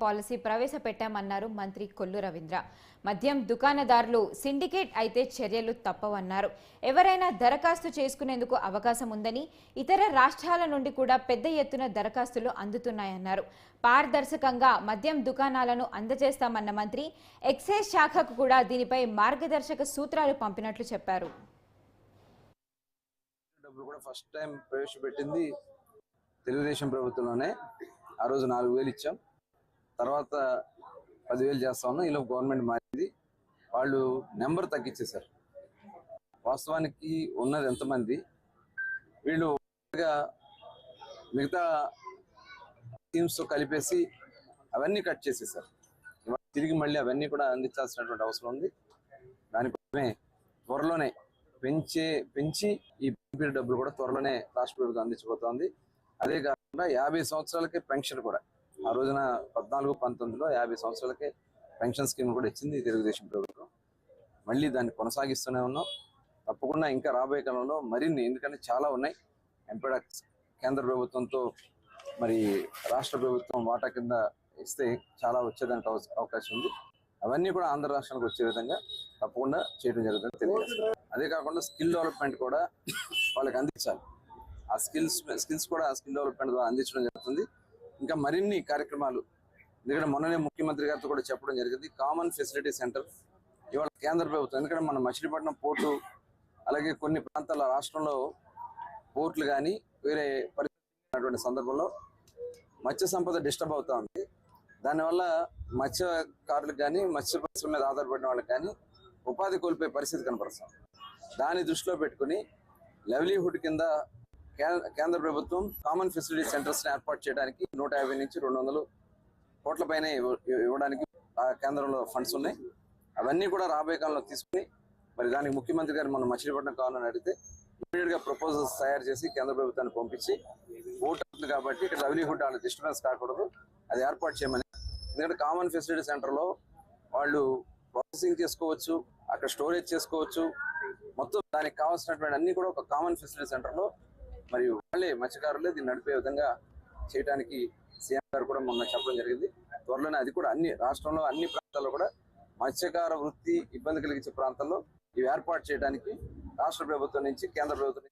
Policy ప్రవేశపెట్టామన్నారు మంత్రి కొల్లు రవీంద్ర. మద్యం దుకాణదారులు syndicate అయితే చర్యలు తప్పవన్నారు. ఎవరైనా దరఖాస్తు చేసుకునేందుకు అవకాశం ఉందని, ఇతర రాష్ట్రాల నుండి కూడా పెద్ద ఎత్తున దరఖాస్తులు అందుతున్నాయన్నారు. పారదర్శకంగా మద్యం దుకాణాలను అందజేస్తామన్న మంత్రి ఎక్సైజ్ శాఖకు కూడా దీనిపై మార్గదర్శక సూత్రాలు పంపినట్లు చెప్పారు. ఫస్ట్ టైం ప్రవేశపెట్టింది తెలుగుదేశం ప్రభుత్వంలోనే. ఆ రోజు 4,000 ఇచ్చాం, తర్వాత 10,000 చేస్తా ఉన్నాం. ఇలా గవర్నమెంట్ మారింది, వాళ్ళు నెంబర్ తగ్గించేశారు. వాస్తవానికి ఉన్నది ఎంతమంది, వీళ్ళు మిగతా టీమ్స్తో కలిపేసి అవన్నీ కట్ చేసేసారు. తిరిగి మళ్ళీ అవన్నీ కూడా అందించాల్సినటువంటి అవసరం ఉంది. దానికోసమే త్వరలోనే పెంచి ఈ బీపీఎల్ డబ్బులు కూడా త్వరలోనే రాష్ట్ర ప్రభుత్వం అందించబోతోంది. అదే కాకుండా 50 సంవత్సరాలకే పెన్షన్ కూడా, ఆ రోజున 14-19లో 50 సంవత్సరాలకే పెన్షన్ స్కీమ్ కూడా ఇచ్చింది తెలుగుదేశం ప్రభుత్వం. మళ్ళీ దాన్ని కొనసాగిస్తూనే ఉన్నాం. తప్పకుండా ఇంకా రాబోయే కాలంలో మరిన్ని, ఎందుకంటే చాలా ఉన్నాయి. ఎంపీడా కేంద్ర ప్రభుత్వంతో మరి రాష్ట్ర ప్రభుత్వం వాటా కింద ఇస్తే చాలా వచ్చేదానికి అవకాశం ఉంది. అవన్నీ కూడా ఆంధ్ర రాష్ట్రానికి వచ్చే విధంగా తప్పకుండా చేయడం జరుగుతుంది తెలియజేస్తారు. అదే కాకుండా స్కిల్ డెవలప్మెంట్ కూడా వాళ్ళకి అందించాలి. ఆ స్కిల్స్ కూడా స్కిల్ డెవలప్మెంట్ ద్వారా అందించడం జరుగుతుంది. ఇంకా మరిన్ని కార్యక్రమాలు, ఎందుకంటే మొన్ననే ముఖ్యమంత్రి గారితో కూడా చెప్పడం జరిగింది. కామన్ ఫెసిలిటీ సెంటర్ ఇవాళ కేంద్ర ప్రభుత్వం, ఎందుకంటే మన మచిలీపట్నం పోర్టు, అలాగే కొన్ని ప్రాంతాల రాష్ట్రంలో పోర్టులు కానీ వేరే పరిస్థితి సందర్భంలో మత్స్య సంపద డిస్టర్బ్ అవుతా ఉంది. దానివల్ల మత్స్యకారులకు కానీ మత్స్య పరిశ్రమ మీద ఆధారపడిన వాళ్ళకి కానీ ఉపాధి కోల్పోయే పరిస్థితి కనపడుతుంది. దాన్ని దృష్టిలో పెట్టుకుని లైవ్లీహుడ్ కింద కేంద్ర ప్రభుత్వం కామన్ ఫెసిలిటీ సెంటర్స్ ఏర్పాటు చేయడానికి 150 నుంచి 200 కోట్ల పైన ఇవ్వడానికి కేంద్రంలో ఫండ్స్ ఉన్నాయి. అవన్నీ కూడా రాబోయే కాలంలో తీసుకుని మరి దానికి ముఖ్యమంత్రి గారు మనం మచిలీపట్నం కావాలని అడిగితే ఇమీడియట్ గా ప్రపోజల్స్ తయారు చేసి కేంద్ర ప్రభుత్వాన్ని పంపించి ఓటు కాబట్టి ఇక్కడ లైవ్లీహుడ్ వాళ్ళ డిస్టర్బెన్స్ కాకూడదు, అది ఏర్పాటు చేయమని. ఎందుకంటే కామన్ ఫెసిలిటీ సెంటర్లో వాళ్ళు ప్రాసెసింగ్ చేసుకోవచ్చు, అక్కడ స్టోరేజ్ చేసుకోవచ్చు, మొత్తం దానికి కావాల్సినటువంటి అన్ని కూడా ఒక కామన్ ఫెసిలిటీ సెంటర్లో మరి వాళ్ళే మత్స్యకారులే దీన్ని నడిపే విధంగా చేయడానికి సీఎం గారు కూడా మొన్న చెప్పడం జరిగింది. త్వరలోనే అది కూడా అన్ని రాష్ట్రంలో అన్ని ప్రాంతాల్లో కూడా మత్స్యకార వృత్తి ఇబ్బంది కలిగించే ప్రాంతాల్లో ఇవి ఏర్పాటు చేయడానికి రాష్ట్ర ప్రభుత్వం నుంచి కేంద్ర ప్రభుత్వం